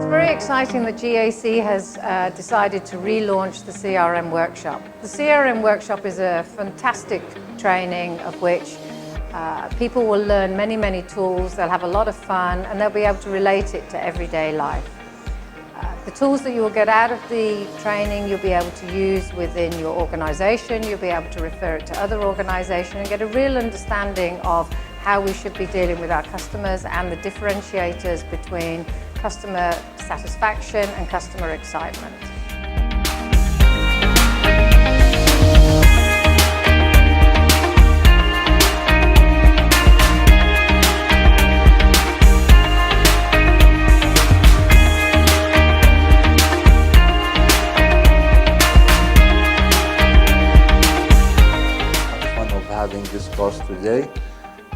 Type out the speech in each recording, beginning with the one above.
It's very exciting that GAC has decided to relaunch the CRM workshop. The CRM workshop is a fantastic training of which people will learn many tools, they'll have a lot of fun, and they'll be able to relate it to everyday life. The tools that you will get out of the training you'll be able to use within your organisation, you'll be able to refer it to other organisations and get a real understanding of how we should be dealing with our customers and the differentiators between customer satisfaction and customer excitement. Having this course today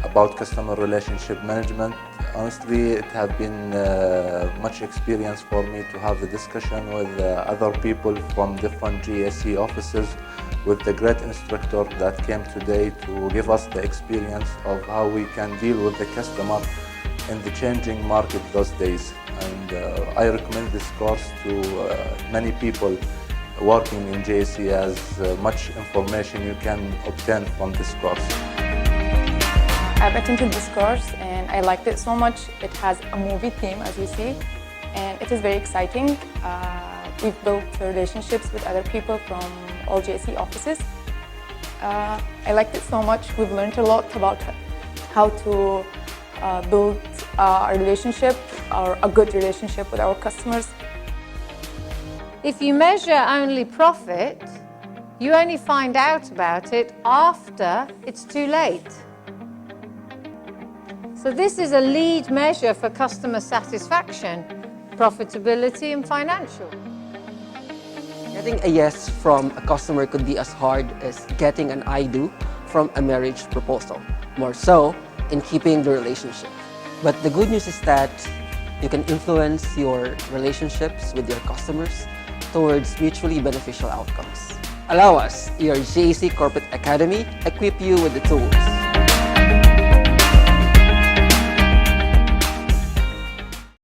about customer relationship management. Honestly, it has been much experience for me to have the discussion with other people from different GAC offices, with the great instructor that came today to give us the experience of how we can deal with the customer in the changing market those days. And I recommend this course to many people working in GCA, as much information you can obtain from this course. I've attended this course and I liked it so much. It has a movie theme, as you see, and it is very exciting. We've built relationships with other people from all GCA offices. I liked it so much. We've learned a lot about how to build a relationship, or a good relationship with our customers. If you measure only profit, you only find out about it after it's too late. So this is a lead measure for customer satisfaction, profitability and financial. Getting a yes from a customer could be as hard as getting an I do from a marriage proposal, more so in keeping the relationship. But the good news is that you can influence your relationships with your customers towards mutually beneficial outcomes. Allow us, your GAC Corporate Academy, equip you with the tools